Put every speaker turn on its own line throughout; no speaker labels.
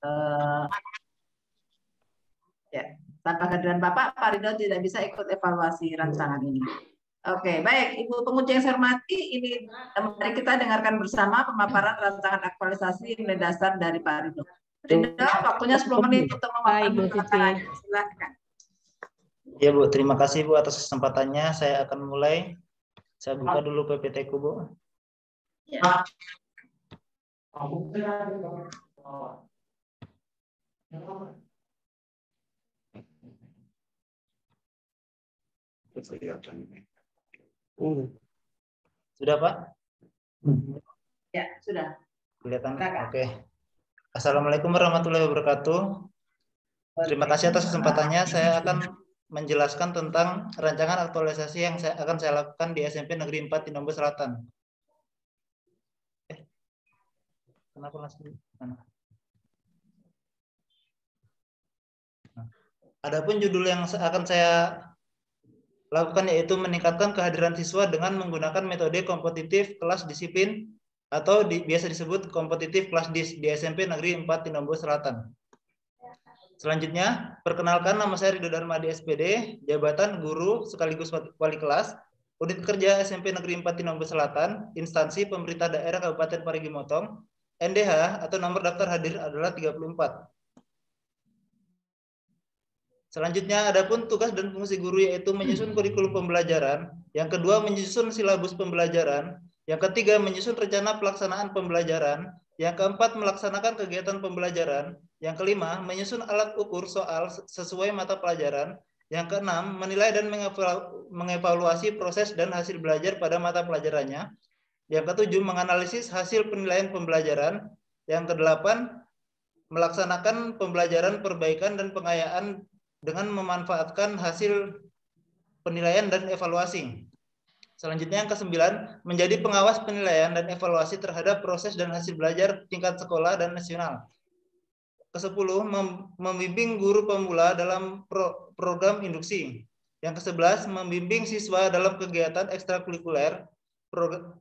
Eh, ya, tanpa kehadiran Bapak, Pak Ridho tidak bisa ikut evaluasi rancangan ini. Oke, baik. Ibu pengunci yang saya hormati, ini mari kita dengarkan bersama pemaparan rancangan aktualisasi nilai dasar dari Pak Ridho. Ridho, waktunya 10 menit untuk memaparkan rancangannya. Silakan.
Ya Bu, terima kasih Bu atas kesempatannya. Saya akan mulai. Saya buka dulu PPT-ku Bu.
Ya.
Sudah Pak?
Ya, sudah.
Kelihatan? Oke. Assalamualaikum warahmatullahi wabarakatuh. Terima kasih atas kesempatannya. Saya akan menjelaskan tentang rancangan aktualisasi yang akan saya lakukan di SMP Negeri 4 di Nombo Selatan. Kenapa langsung? Adapun judul yang akan saya lakukan yaitu meningkatkan kehadiran siswa dengan menggunakan metode kompetitif kelas disiplin atau biasa disebut kompetitif kelas dis di SMP Negeri 4 di Nombo Selatan. Selanjutnya, perkenalkan, nama saya Ridho Darmadi SPD, jabatan guru sekaligus wali kelas, unit kerja SMP Negeri 4 Tinombo Selatan, instansi pemerintah daerah Kabupaten Parigi Motong, NDH atau nomor daftar hadir adalah 34. Selanjutnya, adapun tugas dan fungsi guru yaitu menyusun kurikulum pembelajaran, yang kedua menyusun silabus pembelajaran, yang ketiga menyusun rencana pelaksanaan pembelajaran, yang keempat melaksanakan kegiatan pembelajaran, yang kelima menyusun alat ukur soal sesuai mata pelajaran, yang keenam menilai dan mengevaluasi proses dan hasil belajar pada mata pelajarannya, yang ketujuh menganalisis hasil penilaian pembelajaran, yang kedelapan melaksanakan pembelajaran perbaikan dan pengayaan dengan memanfaatkan hasil penilaian dan evaluasi. Selanjutnya yang ke-9, menjadi pengawas penilaian dan evaluasi terhadap proses dan hasil belajar tingkat sekolah dan nasional. Ke-10, membimbing guru pemula dalam program induksi. Yang ke-11, membimbing siswa dalam kegiatan ekstrakurikuler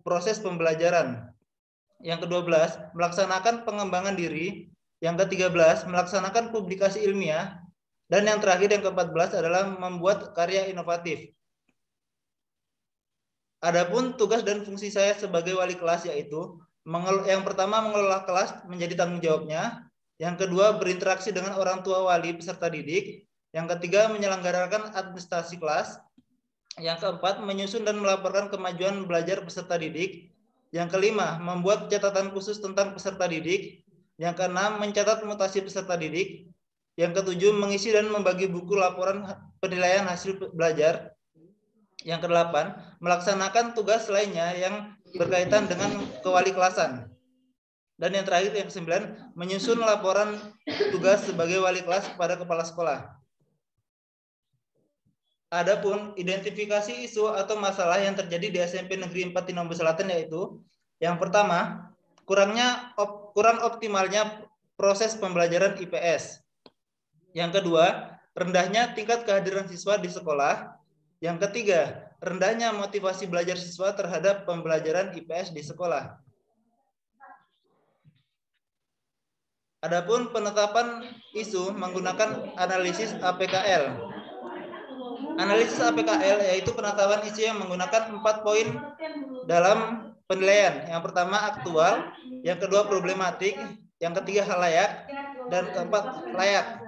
proses pembelajaran. Yang ke-12, melaksanakan pengembangan diri. Yang ke-13, melaksanakan publikasi ilmiah. Dan yang terakhir, yang ke-14 adalah membuat karya inovatif. Adapun tugas dan fungsi saya sebagai wali kelas yaitu yang pertama mengelola kelas menjadi tanggung jawabnya, yang kedua berinteraksi dengan orang tua wali peserta didik, yang ketiga menyelenggarakan administrasi kelas, yang keempat menyusun dan melaporkan kemajuan belajar peserta didik, yang kelima membuat catatan khusus tentang peserta didik, yang keenam mencatat mutasi peserta didik, yang ketujuh mengisi dan membagi buku laporan penilaian hasil belajar, yang kedelapan melaksanakan tugas lainnya yang berkaitan dengan kewalikelasan, dan yang terakhir yang ke-9 menyusun laporan tugas sebagai wali kelas kepada kepala sekolah. Adapun identifikasi isu atau masalah yang terjadi di SMP Negeri 4 Tinombo Selatan yaitu yang pertama kurang optimalnya proses pembelajaran IPS. Yang kedua, rendahnya tingkat kehadiran siswa di sekolah. Yang ketiga, rendahnya motivasi belajar siswa terhadap pembelajaran IPS di sekolah. Adapun penetapan isu menggunakan analisis APKL. Analisis APKL yaitu penetapan isu yang menggunakan 4 poin dalam penilaian. Yang pertama aktual, yang kedua problematik, yang ketiga halayak, dan keempat layak.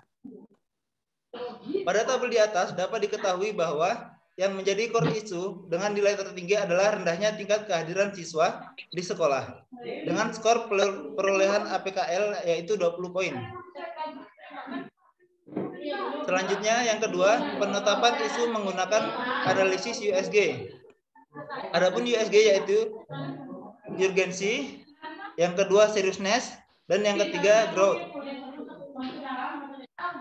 Pada tabel di atas dapat diketahui bahwa yang menjadi core issue dengan nilai tertinggi adalah rendahnya tingkat kehadiran siswa di sekolah dengan skor perolehan APKL yaitu 20 poin. Selanjutnya yang kedua, penetapan isu menggunakan analisis USG. Adapun USG yaitu urgensi, yang kedua seriousness, dan yang ketiga growth.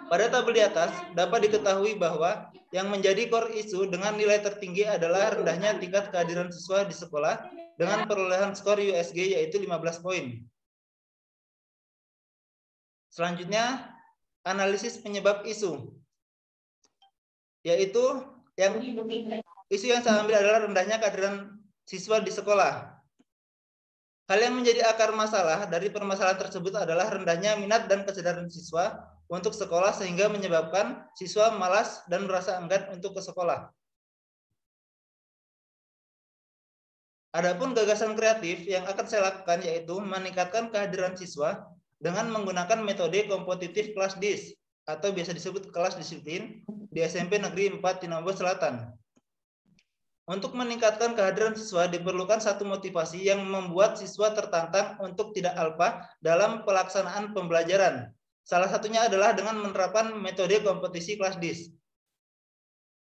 Pada tabel di atas dapat diketahui bahwa yang menjadi core issue dengan nilai tertinggi adalah rendahnya tingkat kehadiran siswa di sekolah dengan perolehan skor USG yaitu 15 poin. Selanjutnya, analisis penyebab isu. Yaitu isu yang saya ambil adalah rendahnya kehadiran siswa di sekolah. Hal yang menjadi akar masalah dari permasalahan tersebut adalah rendahnya minat dan kesadaran siswa untuk sekolah sehingga menyebabkan siswa malas dan merasa enggan untuk ke sekolah. Adapun gagasan kreatif yang akan saya lakukan yaitu meningkatkan kehadiran siswa dengan menggunakan metode kompetitif kelas DIS atau biasa disebut kelas disiplin di SMP Negeri 4 Tinombo Selatan. Untuk meningkatkan kehadiran siswa diperlukan satu motivasi yang membuat siswa tertantang untuk tidak alpa dalam pelaksanaan pembelajaran. Salah satunya adalah dengan menerapkan metode kompetisi kelas DIS.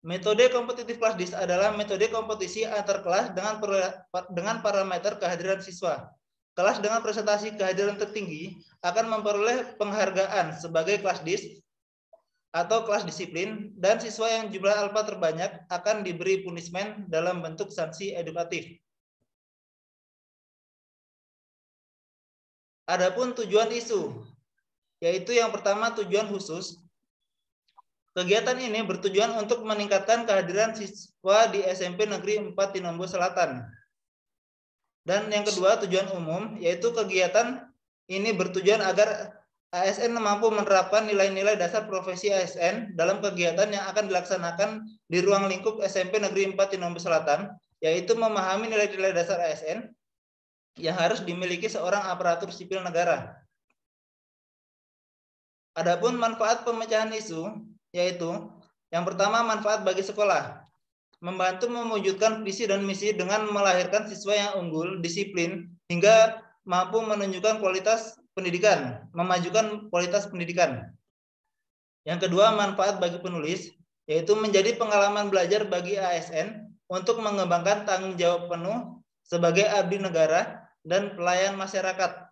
Metode kompetitif kelas DIS adalah metode kompetisi antar kelas dengan parameter kehadiran siswa. Kelas dengan presentasi kehadiran tertinggi akan memperoleh penghargaan sebagai kelas DIS atau kelas disiplin, dan siswa yang jumlah alfa terbanyak akan diberi punishment dalam bentuk sanksi edukatif. Adapun tujuan isu, yaitu yang pertama tujuan khusus. Kegiatan ini bertujuan untuk meningkatkan kehadiran siswa di SMP Negeri 4 Tinombo Selatan. Dan yang kedua tujuan umum, yaitu kegiatan ini bertujuan agar ASN mampu menerapkan nilai-nilai dasar profesi ASN dalam kegiatan yang akan dilaksanakan di ruang lingkup SMP Negeri 4 Tinombo Selatan, yaitu memahami nilai-nilai dasar ASN yang harus dimiliki seorang aparatur sipil negara. Adapun manfaat pemecahan isu, yaitu yang pertama manfaat bagi sekolah, membantu mewujudkan visi dan misi dengan melahirkan siswa yang unggul, disiplin, hingga mampu menunjukkan kualitas pendidikan, memajukan kualitas pendidikan. Yang kedua, manfaat bagi penulis, yaitu menjadi pengalaman belajar bagi ASN untuk mengembangkan tanggung jawab penuh sebagai abdi negara dan pelayan masyarakat.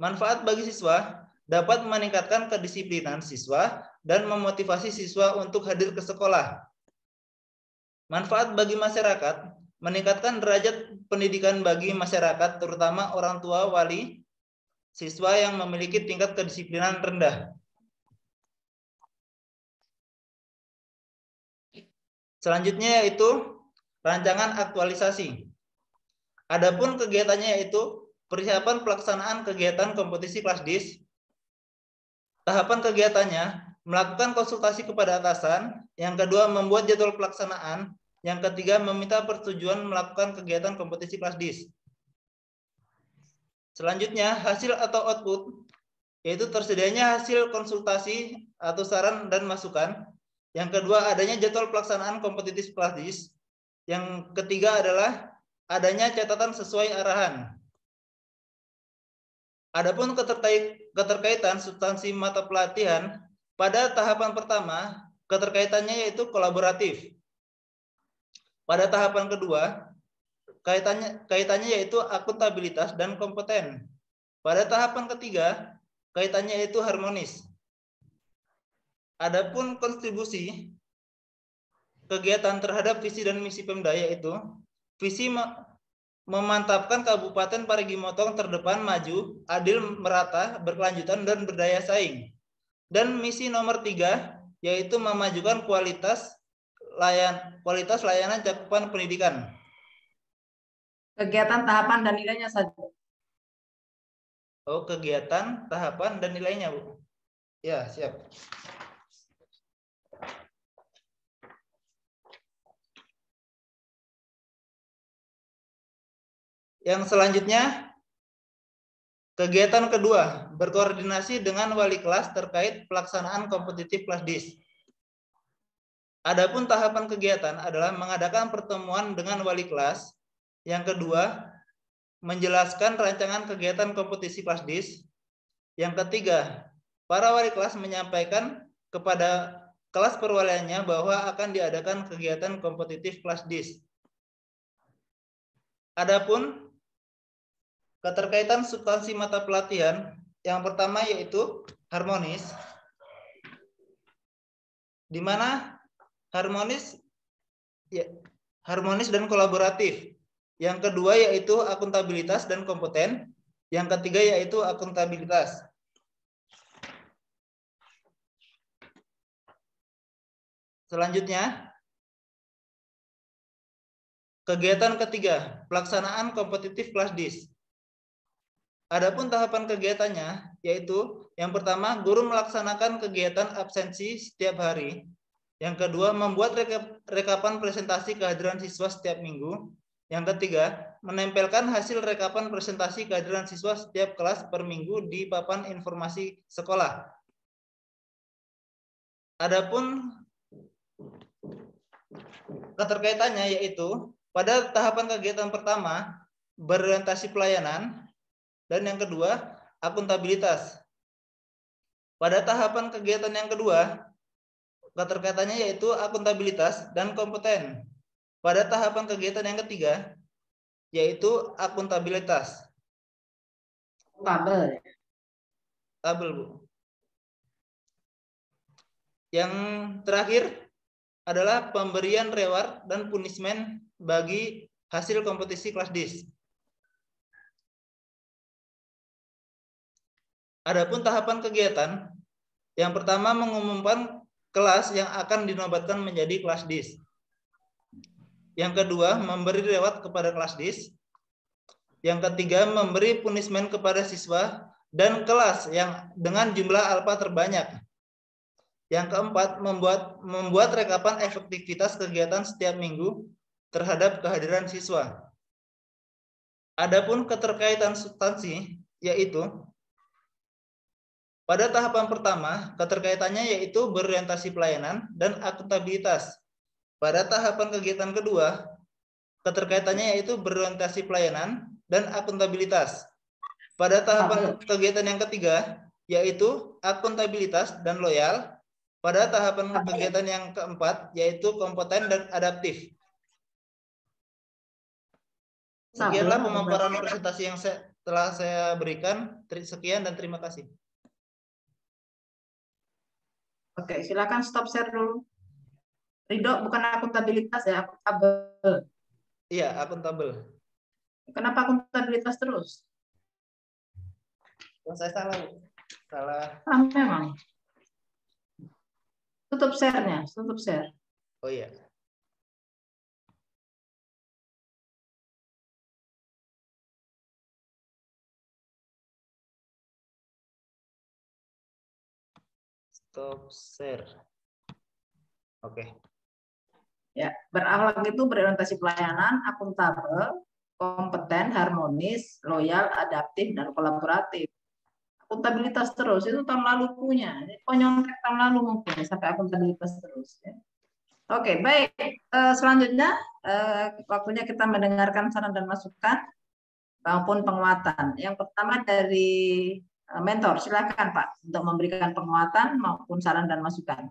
Manfaat bagi siswa dapat meningkatkan kedisiplinan siswa dan memotivasi siswa untuk hadir ke sekolah. Manfaat bagi masyarakat, meningkatkan derajat pendidikan bagi masyarakat, terutama orang tua, wali, siswa yang memiliki tingkat kedisiplinan rendah. Selanjutnya yaitu rancangan aktualisasi. Adapun kegiatannya yaitu persiapan pelaksanaan kegiatan kompetisi kelas DIS. Tahapan kegiatannya, melakukan konsultasi kepada atasan. Yang kedua, membuat jadwal pelaksanaan. Yang ketiga, meminta persetujuan melakukan kegiatan kompetisi kelas DIS. Selanjutnya, hasil atau output, yaitu tersedianya hasil konsultasi atau saran dan masukan. Yang kedua, adanya jadwal pelaksanaan kompetitif kelas DIS. Yang ketiga adalah adanya catatan sesuai arahan. Adapun keterkaitan substansi mata pelatihan, pada tahapan pertama, keterkaitannya yaitu kolaboratif. Pada tahapan kedua, kaitannya yaitu akuntabilitas dan kompeten. Pada tahapan ketiga, kaitannya yaitu harmonis. Adapun kontribusi kegiatan terhadap visi dan misi Pemda yaitu visi memantapkan Kabupaten Parigi Motong terdepan, maju, adil, merata, berkelanjutan, dan berdaya saing. Dan misi nomor 3 yaitu memajukan kualitas layanan cakupan pendidikan.
Kegiatan, tahapan, dan nilainya saja.
Oh, kegiatan, tahapan, dan nilainya, Bu. Ya, siap. Yang selanjutnya, kegiatan kedua, berkoordinasi dengan wali kelas terkait pelaksanaan kompetitif kelas DIS. Adapun tahapan kegiatan adalah mengadakan pertemuan dengan wali kelas. Yang kedua, menjelaskan rancangan kegiatan kompetisi kelas DIS. Yang ketiga, para wali kelas menyampaikan kepada kelas perwaliannya bahwa akan diadakan kegiatan kompetitif kelas DIS. Adapun keterkaitan substansi mata pelatihan, yang pertama yaitu harmonis, di mana harmonis dan kolaboratif. Yang kedua yaitu akuntabilitas dan kompeten. Yang ketiga yaitu akuntabilitas. Selanjutnya, Kegiatan ketiga, pelaksanaan kompetitif kelas DIS. Adapun tahapan kegiatannya, yaitu yang pertama, guru melaksanakan kegiatan absensi setiap hari. Yang kedua, membuat rekapan presentasi kehadiran siswa setiap minggu. Yang ketiga, menempelkan hasil rekapan presentasi kehadiran siswa setiap kelas per minggu di papan informasi sekolah. Adapun keterkaitannya yaitu pada tahapan kegiatan pertama berorientasi pelayanan dan yang kedua akuntabilitas. Pada tahapan kegiatan yang kedua keterkaitannya yaitu akuntabilitas dan kompeten. Pada tahapan kegiatan yang ketiga yaitu akuntabilitas.
Tabel.
Tabel, Bu. Yang terakhir adalah pemberian reward dan punishment bagi hasil kompetisi kelas DIS. Adapun tahapan kegiatan, yang pertama mengumumkan kelas yang akan dinobatkan menjadi kelas DIS. Yang kedua, memberi reward kepada kelas DIS. Yang ketiga, memberi punishment kepada siswa dan kelas yang dengan jumlah alfa terbanyak. Yang keempat, membuat rekapan efektivitas kegiatan setiap minggu terhadap kehadiran siswa. Adapun keterkaitan substansi, yaitu pada tahapan pertama, keterkaitannya yaitu berorientasi pelayanan dan akuntabilitas. Pada tahapan kegiatan kedua, keterkaitannya yaitu berorientasi pelayanan dan akuntabilitas. Pada tahapan kegiatan yang ketiga, yaitu akuntabilitas dan loyal. Pada tahapan kegiatan yang keempat, yaitu kompeten dan adaptif. Sekianlah pemaparan presentasi yang telah saya berikan. Sekian dan terima kasih.
Oke, silakan stop share dulu. Ridho, bukan akuntabilitas ya, akuntabel.
Iya, akuntabel.
Kenapa akuntabilitas terus?
Saya salah, Bu. Salah.
Memang. Tutup share-nya, tutup share.
Oh iya. Stop share. Oke.
Ya, berakhlak itu berorientasi pelayanan, akuntabel, kompeten, harmonis, loyal, adaptif, dan kolaboratif. Akuntabilitas terus itu tahun lalu punya, konyoltek tahun lalu mungkin sampai akuntabilitas terus. Ya. Oke, baik. Selanjutnya waktunya kita mendengarkan saran dan masukan maupun penguatan. Yang pertama dari mentor, silakan Pak untuk memberikan penguatan maupun saran dan masukan.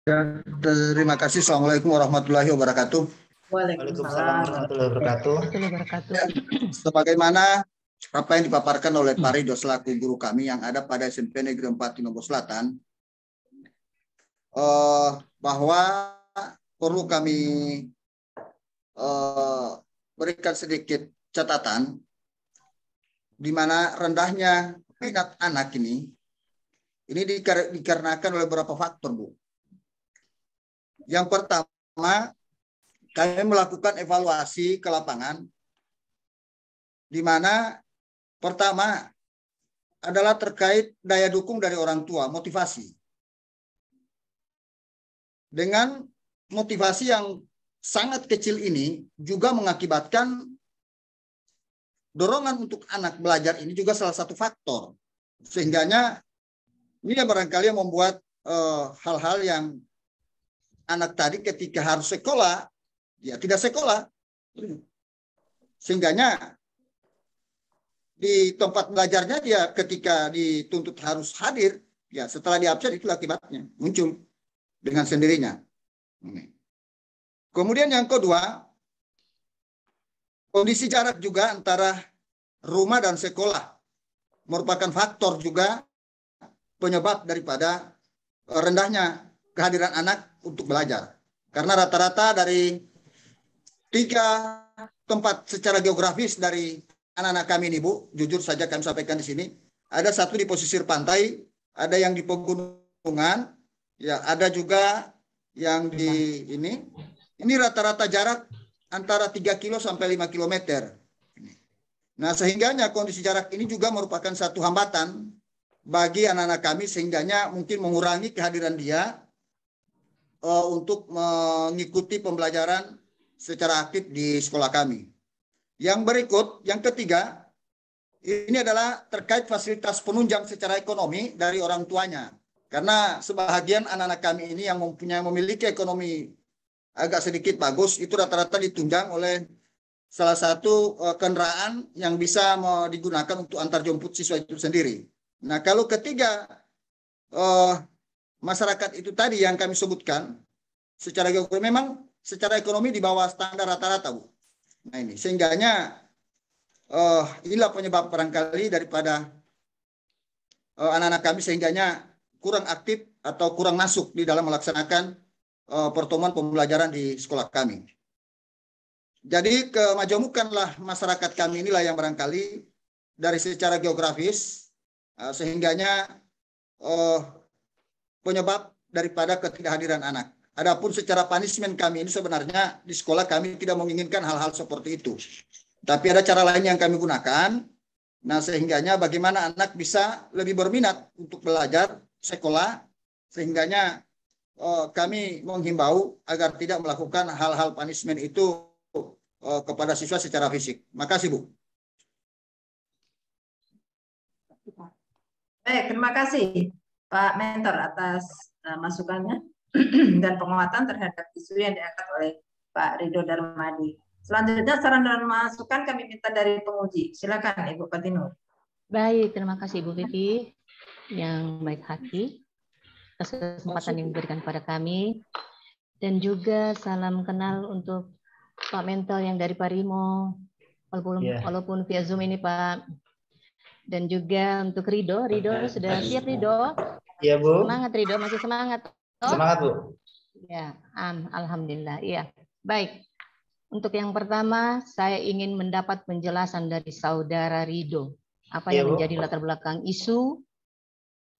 Ya, terima kasih. Assalamualaikum warahmatullahi wabarakatuh.
Waalaikumsalam
warahmatullahi wabarakatuh.
Ya, sebagaimana apa yang dipaparkan oleh Pak Ridho selaku guru kami yang ada pada SMP Negeri 4 Tinombor Selatan, bahwa perlu kami berikan sedikit catatan di mana rendahnya minat anak ini dikarenakan oleh beberapa faktor, Bu. Yang pertama, kami melakukan evaluasi ke lapangan di mana pertama adalah terkait daya dukung dari orang tua, motivasi. Dengan motivasi yang sangat kecil ini juga mengakibatkan dorongan untuk anak belajar ini juga salah satu faktor. Sehingganya ini yang barangkali yang membuat hal-hal yang anak tadi ketika harus sekolah, ya tidak sekolah. Sehingganya di tempat belajarnya dia ketika dituntut harus hadir, ya setelah diabsen itu akibatnya muncul dengan sendirinya. Kemudian yang kedua, kondisi jarak juga antara rumah dan sekolah merupakan faktor juga penyebab daripada rendahnya kehadiran anak untuk belajar. Karena rata-rata dari 3 tempat secara geografis dari anak-anak kami ini, Bu, jujur saja kami sampaikan di sini, ada satu di pesisir pantai, ada yang di pegunungan, ya ada juga yang di Ini rata-rata jarak antara 3 kilo sampai 5 kilometer. Nah, sehingganya kondisi jarak ini juga merupakan satu hambatan bagi anak-anak kami, sehingganya mungkin mengurangi kehadiran dia untuk mengikuti pembelajaran secara aktif di sekolah kami. Yang berikut, yang ketiga, ini adalah terkait fasilitas penunjang secara ekonomi dari orang tuanya. Karena sebahagian anak-anak kami ini yang memiliki ekonomi agak sedikit bagus, itu rata-rata ditunjang oleh salah satu kendaraan yang bisa digunakan untuk antar jemput siswa itu sendiri. Nah, kalau ketiga masyarakat itu tadi yang kami sebutkan, secara geografi memang secara ekonomi di bawah standar rata-rata, Bu. Nah ini, sehingganya inilah penyebab barangkali daripada anak-anak kami sehingganya kurang aktif atau kurang masuk di dalam melaksanakan pertemuan pembelajaran di sekolah kami. Jadi kemajemukanlah masyarakat kami inilah yang barangkali dari secara geografis sehingganya penyebab daripada ketidakhadiran anak. Adapun secara punishment kami ini sebenarnya di sekolah kami tidak menginginkan hal-hal seperti itu. Tapi ada cara lain yang kami gunakan. Nah, sehingganya bagaimana anak bisa lebih berminat untuk belajar sekolah, sehingganya kami menghimbau agar tidak melakukan hal-hal punishment itu kepada siswa secara fisik. Makasih, Bu.
Baik, terima kasih Pak Mentor atas masukannya dan penguatan terhadap isu yang diangkat oleh Pak Ridho Darmadi. Selanjutnya saran dan masukan kami minta dari penguji. Silakan Ibu Patinur.
Baik, terima kasih Ibu Vivi yang baik hati atas kesempatan yang diberikan kepada kami, dan juga salam kenal untuk Pak Mentor yang dari Parimo, walaupun via Zoom ini Pak, dan juga untuk Ridho. Ridho sudah siap Ridho?
Iya Bu.
Semangat Ridho, masih semangat? Oh?
Semangat Bu.
Ya, alhamdulillah. Iya, baik. Untuk yang pertama, saya ingin mendapat penjelasan dari Saudara Ridho. Apa yang menjadi latar belakang isu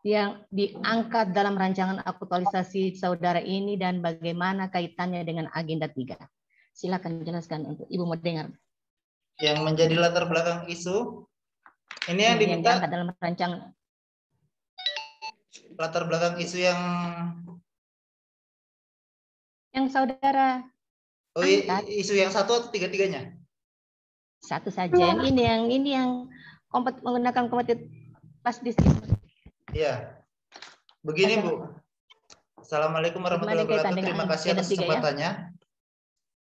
yang diangkat dalam rancangan aktualisasi Saudara ini dan bagaimana kaitannya dengan agenda 3. Silakan jelaskan untuk Ibu mau dengar.
Yang menjadi latar belakang isu, ini yang diminta
diangkat dalam rancangan.
Latar belakang isu yang
Saudara angkat.
Isu yang satu atau tiga-tiganya?
Satu saja. Yang ini yang menggunakan kompetitif diskusi.
Iya. Begini Bu. Assalamualaikum warahmatullahi wabarakatuh. Terima kasih atas kesempatannya.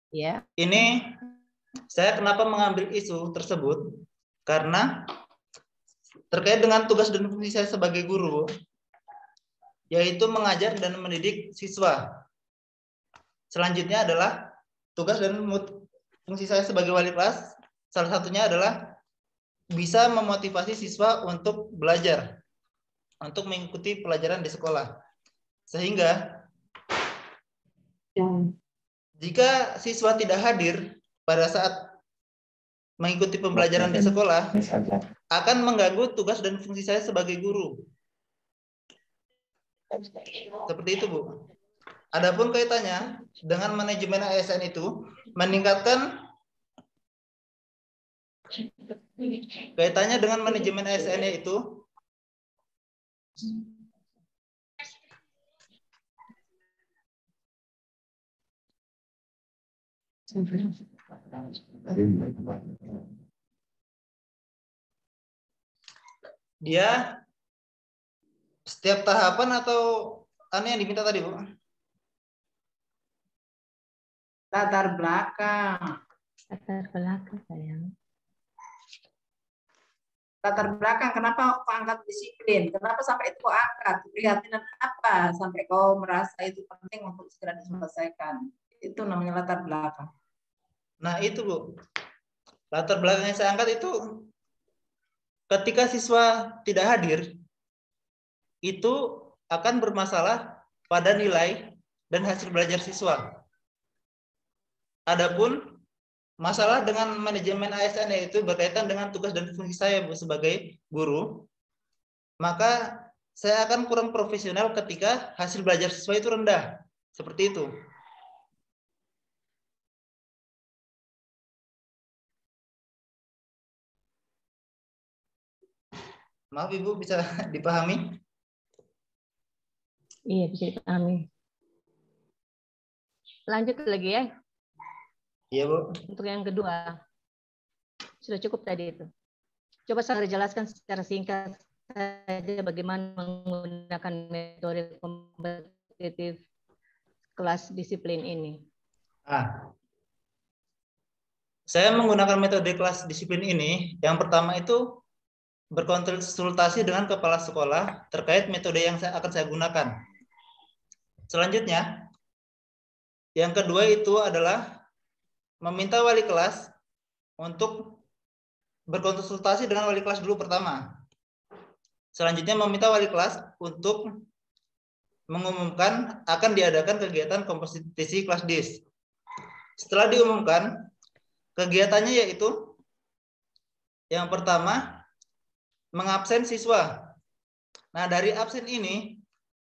Ya.
Ini saya kenapa mengambil isu tersebut? Karena terkait dengan tugas dan fungsi saya sebagai guru, yaitu mengajar dan mendidik siswa. Selanjutnya adalah tugas dan fungsi saya sebagai wali kelas, salah satunya adalah bisa memotivasi siswa untuk belajar, untuk mengikuti pelajaran di sekolah. Sehingga jika siswa tidak hadir pada saat mengikuti pembelajaran di sekolah, akan mengganggu tugas dan fungsi saya sebagai guru. Seperti itu, Bu. Adapun kaitannya dengan manajemen ASN itu, kaitannya dengan manajemen ASN itu dia setiap tahapan atau yang diminta tadi, Bu?
Latar belakang.
Latar belakang sayang.
Latar belakang, kenapa kau angkat disiplin? Kenapa sampai itu kau angkat? Keprihatinan apa sampai kau merasa itu penting untuk segera diselesaikan? Itu namanya latar belakang.
Nah itu Bu, latar belakang yang saya angkat itu ketika siswa tidak hadir, itu akan bermasalah pada nilai dan hasil belajar siswa. Adapun masalah dengan manajemen ASN itu berkaitan dengan tugas dan fungsi saya Bu sebagai guru, maka saya akan kurang profesional ketika hasil belajar siswa itu rendah. Seperti itu. Maaf Ibu, bisa dipahami?
Iya, bisa dipahami. Lanjut lagi ya.
Iya Bu.
Untuk yang kedua. Sudah cukup tadi itu. Coba saya jelaskan secara singkat saja bagaimana menggunakan metode kompetitif kelas disiplin ini.
Saya menggunakan metode kelas disiplin ini, yang pertama itu berkonsultasi dengan kepala sekolah terkait metode yang akan saya gunakan. Selanjutnya, yang kedua itu adalah meminta wali kelas untuk berkonsultasi dengan wali kelas dulu pertama. Selanjutnya meminta wali kelas untuk mengumumkan akan diadakan kegiatan kompetisi kelas dis. Setelah diumumkan, kegiatannya yaitu yang pertama, mengabsen siswa. Nah, dari absen ini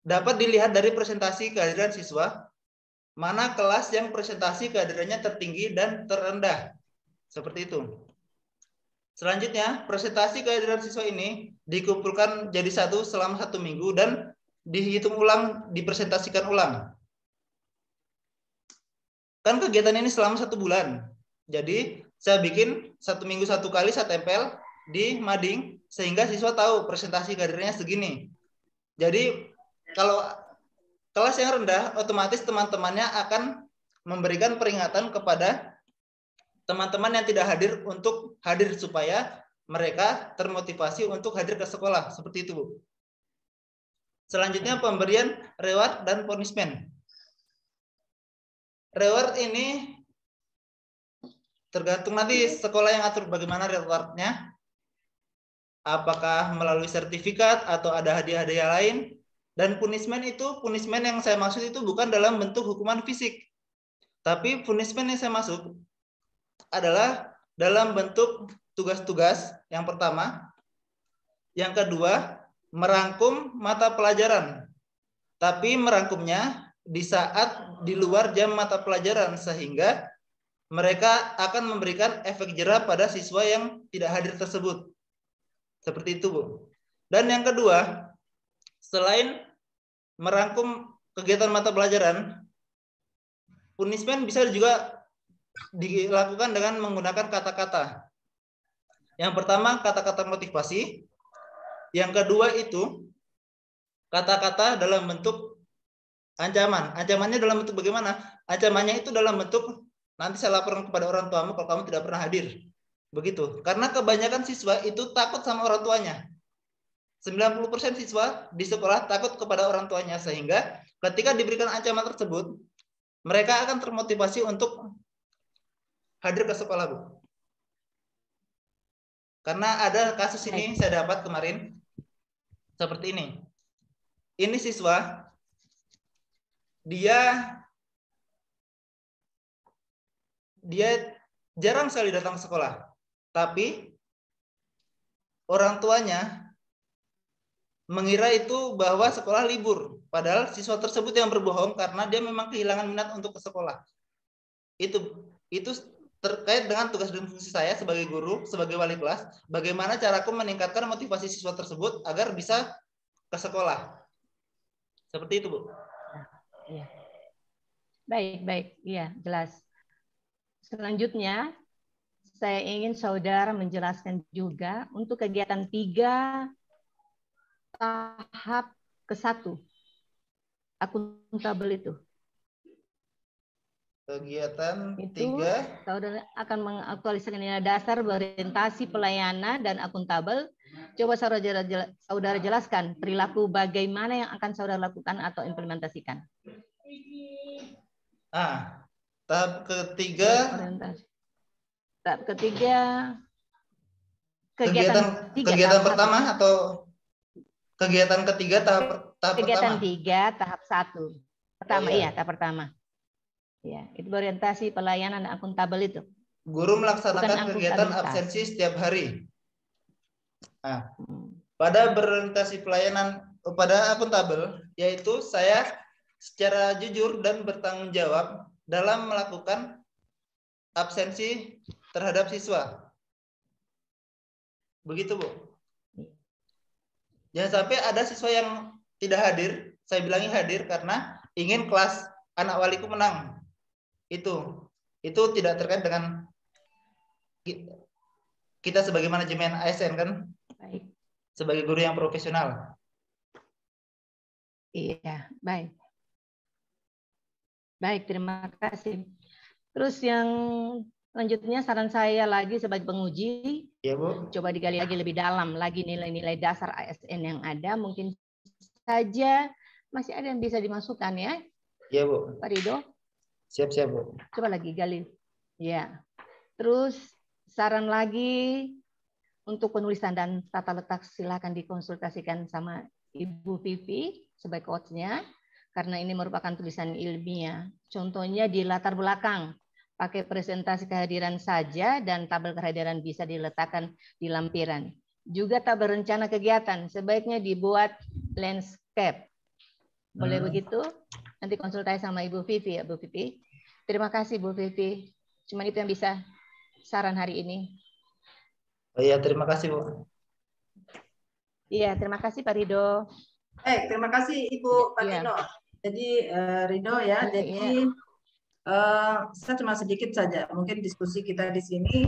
dapat dilihat dari presentasi kehadiran siswa, mana kelas yang presentasi kehadirannya tertinggi dan terendah. Seperti itu. Selanjutnya, presentasi kehadiran siswa ini dikumpulkan jadi satu selama 1 minggu dan dihitung ulang, dipresentasikan ulang. Kan kegiatan ini selama 1 bulan. Jadi, saya bikin 1 minggu 1 kali, saya tempel di mading, sehingga siswa tahu presentasi kehadirannya segini. Jadi, kalau kelas yang rendah, otomatis teman-temannya akan memberikan peringatan kepada teman-teman yang tidak hadir untuk hadir supaya mereka termotivasi untuk hadir ke sekolah. Seperti itu, Bu. Selanjutnya pemberian reward dan punishment. Reward ini tergantung nanti sekolah yang atur bagaimana rewardnya. Apakah melalui sertifikat atau ada hadiah-hadiah lain. Dan punishment yang saya maksud itu bukan dalam bentuk hukuman fisik. Tapi punishment yang saya maksud adalah dalam bentuk tugas-tugas yang pertama. Yang kedua, merangkum mata pelajaran. Tapi merangkumnya di saat di luar jam mata pelajaran, sehingga mereka akan memberikan efek jera pada siswa yang tidak hadir tersebut. Seperti itu, Bu. Dan yang kedua, selain merangkum kegiatan mata pelajaran, punishment bisa juga dilakukan dengan menggunakan kata-kata. Yang pertama, kata-kata motivasi. Yang kedua itu kata-kata dalam bentuk ancaman. Ancamannya dalam bentuk bagaimana? Ancamannya itu dalam bentuk nanti saya laporan kepada orang tuamu kalau kamu tidak pernah hadir. Begitu. Karena kebanyakan siswa itu takut sama orang tuanya. 90% siswa di sekolah takut kepada orang tuanya, sehingga ketika diberikan ancaman tersebut, mereka akan termotivasi untuk hadir ke sekolah, Bu. Karena ada kasus ini saya dapat kemarin seperti ini. Ini siswa, dia jarang sekali datang ke sekolah, tapi orang tuanya mengira itu bahwa sekolah libur, padahal siswa tersebut yang berbohong karena dia memang kehilangan minat untuk ke sekolah. Itu terkait dengan tugas dan fungsi saya sebagai guru, sebagai wali kelas, bagaimana caraku meningkatkan motivasi siswa tersebut agar bisa ke sekolah. Seperti itu, Bu.
Ya. Baik, iya, jelas. Selanjutnya, saya ingin saudara menjelaskan juga untuk kegiatan 3 tahap ke-1 akuntabel itu.
Kegiatan
itu
3,
saudara akan mengaktualisasikan nilai dasar berorientasi pelayanan dan akuntabel. Coba saudara jelaskan perilaku bagaimana yang akan saudara lakukan atau implementasikan.
Tahap ketiga.
Tahap ketiga.
Kegiatan pertama atau kegiatan ketiga tahap
kegiatan
pertama?
3 tahap 1. Pertama, iya, tahap pertama. Ya, itu berorientasi pelayanan dan akuntabel itu.
Guru melaksanakan kegiatan absensi setiap hari. Pada berorientasi pelayanan pada akuntabel, yaitu saya secara jujur dan bertanggung jawab dalam melakukan absensi terhadap siswa. Begitu, Bu. Jangan sampai ada siswa yang tidak hadir, saya bilangi hadir karena ingin kelas anak waliku menang. Itu tidak terkait dengan kita sebagai manajemen ASN kan.
Baik.
Sebagai guru yang profesional.
Iya, baik. Baik, terima kasih. Terus yang selanjutnya saran saya lagi sebagai penguji,
ya Bu,
coba digali lagi lebih dalam lagi nilai-nilai dasar ASN yang ada, mungkin saja masih ada yang bisa dimasukkan ya.
Iya Bu.
Pak Ridho.
Siap Bu.
Coba lagi gali. Ya. Terus saran lagi untuk penulisan dan tata letak silakan dikonsultasikan sama Ibu Vivi sebagai coachnya. Karena ini merupakan tulisan ilmiah. Contohnya di latar belakang, pakai presentasi kehadiran saja dan tabel kehadiran bisa diletakkan di lampiran. Juga tabel rencana kegiatan, sebaiknya dibuat landscape. Boleh begitu? Nanti konsultasi sama Ibu Vivi ya, Bu Vivi. Terima kasih Bu Vivi. Cuma itu yang bisa saran hari ini.
Oh iya, terima kasih Bu.
Iya, terima kasih Pak Ridho.
Terima kasih Ibu Patino. Jadi Ridho ya, jadi saya cuma sedikit saja, mungkin diskusi kita di sini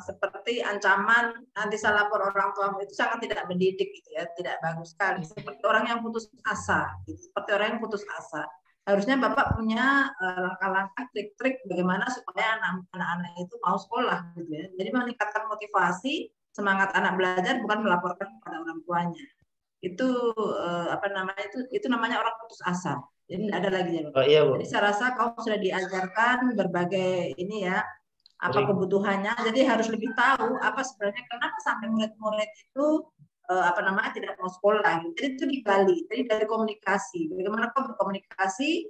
seperti ancaman nanti saya lapor orang tuamu itu sangat tidak mendidik gitu ya, tidak bagus sekali. Seperti orang yang putus asa, gitu. Seperti orang yang putus asa. Harusnya Bapak punya langkah-langkah, trik-trik bagaimana supaya anak-anak itu mau sekolah gitu ya. Jadi meningkatkan motivasi, semangat anak belajar bukan melaporkan kepada orang tuanya. Itu itu namanya orang putus asa. Jadi tidak ada lagi ya, Bapak.
Iya, Bu.
Jadi saya rasa kamu sudah diajarkan berbagai ini ya, apa kebutuhannya. Jadi harus lebih tahu apa sebenarnya kenapa sampai murid-murid itu tidak mau sekolah. Jadi itu digali. Jadi dari komunikasi. Bagaimana kau berkomunikasi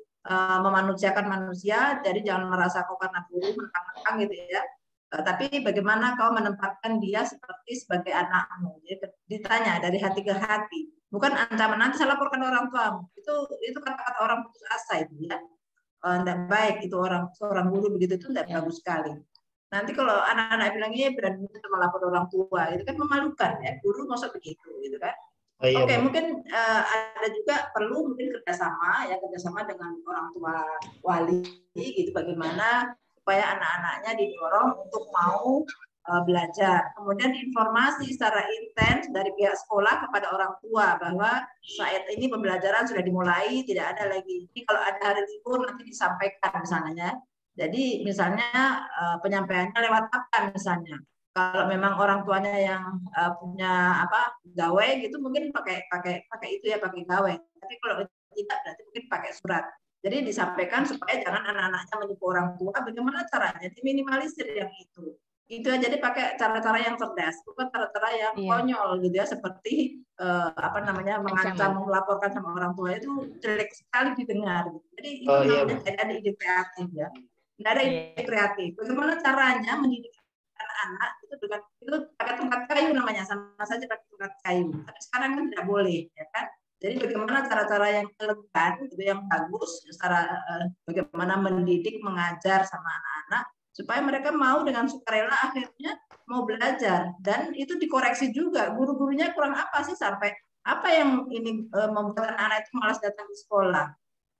memanusiakan manusia. Jadi jangan merasa kau karena guru mentang-mentang gitu ya. Tapi bagaimana kau menempatkan dia sebagai anakmu. Jadi ditanya dari hati ke hati. Bukan ancaman nanti saya laporkan orang tuamu. Itu kata-kata orang putus asa itu ya. Tidak baik itu seorang guru begitu itu tidak bagus sekali. Nanti kalau anak-anak bilang iya berani melapor orang tua, itu kan memalukan ya. Guru masa begitu gitu kan. Oke, mungkin ada juga perlu mungkin kerjasama dengan orang tua wali gitu, bagaimana supaya anak-anaknya didorong untuk mau belajar. Kemudian informasi secara intens dari pihak sekolah kepada orang tua bahwa saat ini pembelajaran sudah dimulai, tidak ada lagi. Ini kalau ada hari libur nanti disampaikan misalnya. Jadi misalnya penyampaiannya lewat apa misalnya. Kalau memang orang tuanya yang punya gawe gitu mungkin pakai itu ya, pakai gawe. Tapi kalau tidak berarti mungkin pakai surat. Jadi disampaikan supaya jangan anak-anaknya menipu orang tua. Bagaimana caranya? Diminimalisir yang itu. Itu aja, jadi pakai cara-cara yang cerdas, bukan cara-cara yang konyol gitu ya, seperti mengancam, melaporkan sama orang tua, itu jelek sekali didengar. Jadi itu namanya tidak ada ide kreatif ya. Tidak ada ide kreatif. Bagaimana caranya mendidik anak-anak itu pakai tongkat kayu namanya, sama saja pakai tongkat kayu. Tapi sekarang kan tidak boleh, ya kan? Jadi bagaimana cara-cara yang elegan, itu yang bagus, bagaimana mendidik, mengajar sama anak-anak supaya mereka mau dengan sukarela akhirnya mau belajar, dan itu dikoreksi juga. Guru-gurunya kurang apa sih sampai apa yang ini membuat anak itu malas datang ke sekolah.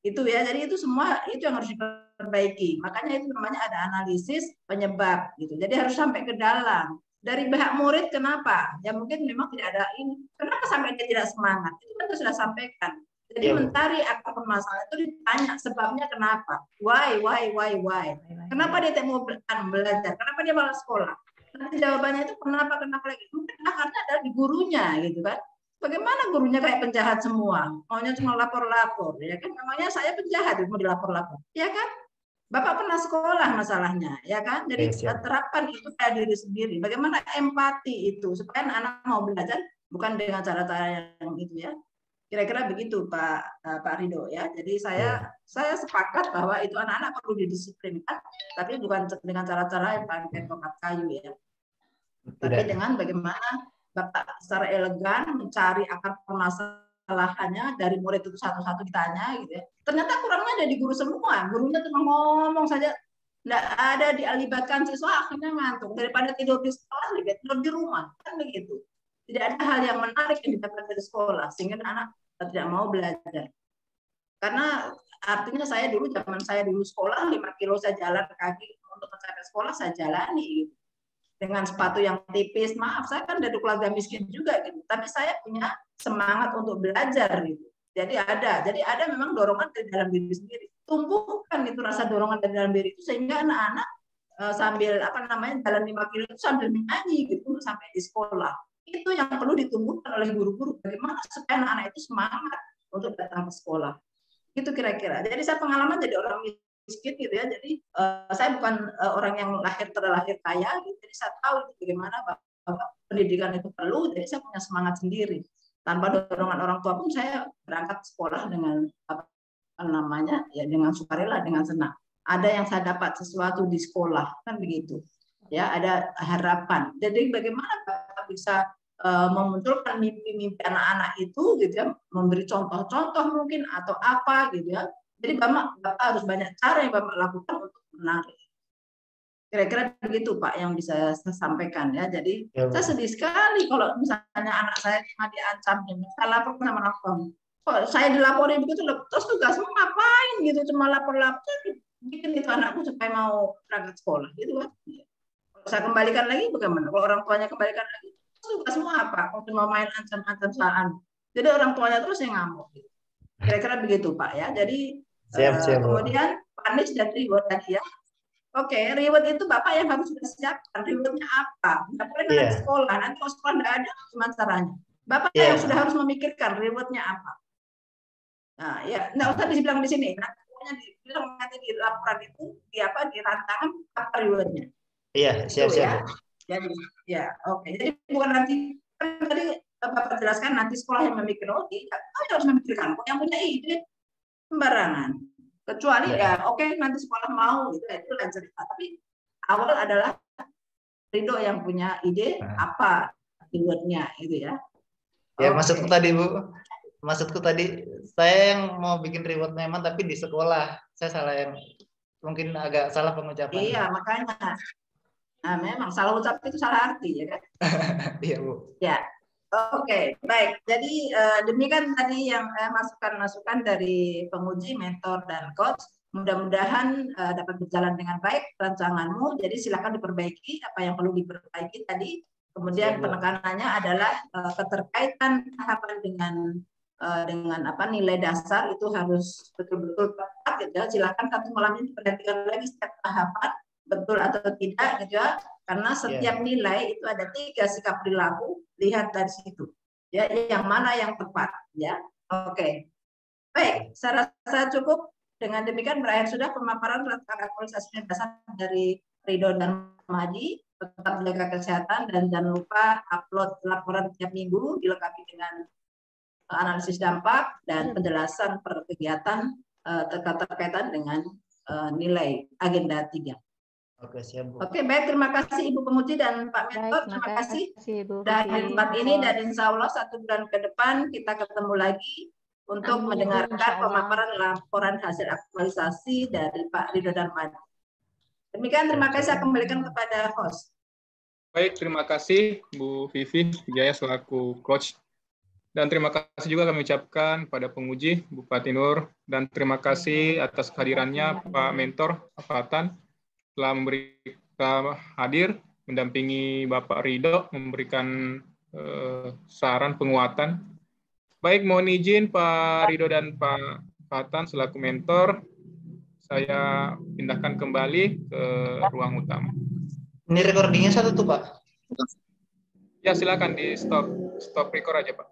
Itu ya, jadi itu semua itu yang harus diperbaiki. Makanya itu namanya ada analisis penyebab gitu. Jadi harus sampai ke dalam. Dari pihak murid kenapa? Ya mungkin memang tidak ada ini. Kenapa sampai dia tidak semangat? Itu kan sudah sampaikan. Jadi mencari akar permasalahan itu ditanya sebabnya kenapa? Why? Kenapa dia tidak mau belajar? Kenapa dia malas sekolah? Nanti jawabannya itu kenapa lagi? Mungkin akarnya ada di gurunya gitu kan. Bagaimana gurunya kayak penjahat semua? Maunya cuma lapor-lapor, ya kan? Namanya saya penjahat, mau dilapor-lapor, ya kan? Bapak pernah sekolah masalahnya, ya kan? Jadi terapkan itu pada diri sendiri. Bagaimana empati itu supaya anak mau belajar bukan dengan cara-cara yang itu ya. Kira-kira begitu Pak Ridho ya. Jadi saya sepakat bahwa itu anak-anak perlu didisiplinkan, tapi bukan dengan cara-cara yang pakai tongkat kayu ya. Tapi dengan bagaimana Bapak secara elegan mencari akar permasalahannya dari murid itu satu-satu ditanya gitu ya. Ternyata kurangnya ada di guru semua. Gurunya cuma ngomong saja, tidak ada dialibatkan siswa, akhirnya ngantuk. Daripada tidur di sekolah, lebih tidur di rumah, kan begitu. tidak ada hal yang menarik yang didapat dari sekolah sehingga anak tidak mau belajar. Karena artinya zaman saya dulu sekolah 5 kilo saya jalan kaki untuk mencapai sekolah, saya jalani gitu. Dengan sepatu yang tipis. Maaf, saya kan dari keluarga miskin juga gitu. Tapi saya punya semangat untuk belajar gitu. Jadi ada memang dorongan dari dalam diri sendiri. Tumbuhkan itu rasa dorongan dari dalam diri itu sehingga anak-anak sambil jalan 5 kilo itu sambil menyanyi gitu sampai di sekolah. Itu yang perlu ditumbuhkan oleh guru-guru. Bagaimana supaya anak-anak itu semangat untuk datang ke sekolah. Itu kira-kira. Jadi saya pengalaman jadi orang miskin gitu ya. Jadi saya bukan orang yang terlahir kaya gitu. Jadi saya tahu bagaimana bahwa pendidikan itu perlu. Jadi saya punya semangat sendiri. Tanpa dorongan orang tua pun saya berangkat sekolah dengan dengan sukarela, dengan senang. Ada yang saya dapat sesuatu di sekolah kan begitu. Ya, ada harapan. Jadi bagaimana Bapak bisa memunculkan mimpi-mimpi anak-anak itu gitu ya, memberi contoh-contoh mungkin atau apa gitu ya. Jadi Bapak harus banyak cara yang Bapak lakukan untuk menarik. Kira-kira begitu Pak yang bisa saya sampaikan ya. Jadi saya sedih sekali kalau misalnya anak saya cuma diancam, saya lapor sama lapor. Kok saya dilaporin begitu, terus tugasmu ngapain gitu, cuma lapor-lapor, bikin itu anakku supaya mau berangkat sekolah gitu kan. Kalau saya kembalikan lagi bagaimana? Kalau orang tuanya kembalikan lagi, tugasmu apa? Kalau cuma main ancam-ancam. Jadi orang tuanya terus yang ngamuk. Kira-kira begitu Pak ya. Jadi kemudian punish dan reward tadi ya. Oke, reward itu Bapak yang harus sudah siapkan. Rewardnya apa? Nggak boleh nanti sekolah. Nanti kalau sekolah nggak ada, gimana caranya? Bapak yang sudah harus memikirkan rewardnya apa. Nah, ya nggak usah dibilang di sini. Nanti dibilang nanti di laporan itu di rantangan apa rewardnya.
Iya, siap-siap.
Ya. Jadi ya, oke. Jadi bukan nanti tadi Bapak jelaskan nanti sekolah yang memikirkan, tidak harus memikirkan. Yang punya ide sembarangan. Kecuali nanti sekolah mau itu lain cerita. Tapi awal adalah Ridho yang punya ide apa rewardnya itu ya.
Ya maksudku tadi Bu, saya yang mau bikin reward memang tapi di sekolah. Saya salah yang mungkin agak salah pengucapan.
Iya makanya. Nah memang salah ucap itu salah arti ya kan.
Iya Bu.
Ya. Oke, baik. Jadi demikian tadi yang masukan-masukan dari penguji, mentor, dan coach. Mudah-mudahan dapat berjalan dengan baik rancanganmu. Jadi silakan diperbaiki apa yang perlu diperbaiki tadi. Kemudian penekanannya adalah keterkaitan tahapan dengan nilai dasar itu harus betul-betul tepat. Gitu. Silakan satu malam ini perhatikan lagi setiap tahapan betul atau tidak gitu ya. Karena setiap nilai itu ada 3 sikap perilaku, lihat dari situ. Ya, yang mana yang tepat, ya. Oke. Baik, saya rasa cukup. Dengan demikian berakhir sudah pemaparan rancangan aktualisasi dasar dari Ridho dan Madi. Tetap jaga kesehatan dan jangan lupa upload laporan tiap minggu dilengkapi dengan analisis dampak dan penjelasan per kegiatan terkaitan dengan nilai agenda 3.
Oke, siap Bu.
Oke, baik. Terima kasih Ibu Penguji dan Pak Mentor. Terima kasih. Dari tempat ini dan insya Allah 1 bulan ke depan kita ketemu lagi untuk mendengarkan pemaparan laporan hasil aktualisasi dari Pak Ridho Darmadi. Demikian, terima kasih. Saya kembalikan kepada host.
Baik, terima kasih Bu Vivi Wijaya selaku coach. Dan terima kasih juga kami ucapkan pada penguji Bupati Nur. Dan terima kasih atas kehadirannya Pak Mentor Fatan telah hadir mendampingi Bapak Ridho memberikan saran penguatan. Baik, mohon izin Pak Ridho dan Pak Fatan selaku mentor, saya pindahkan kembali ke ruang utama.
Ini recordingnya satu tuh Pak?
Ya silakan di stop record aja Pak.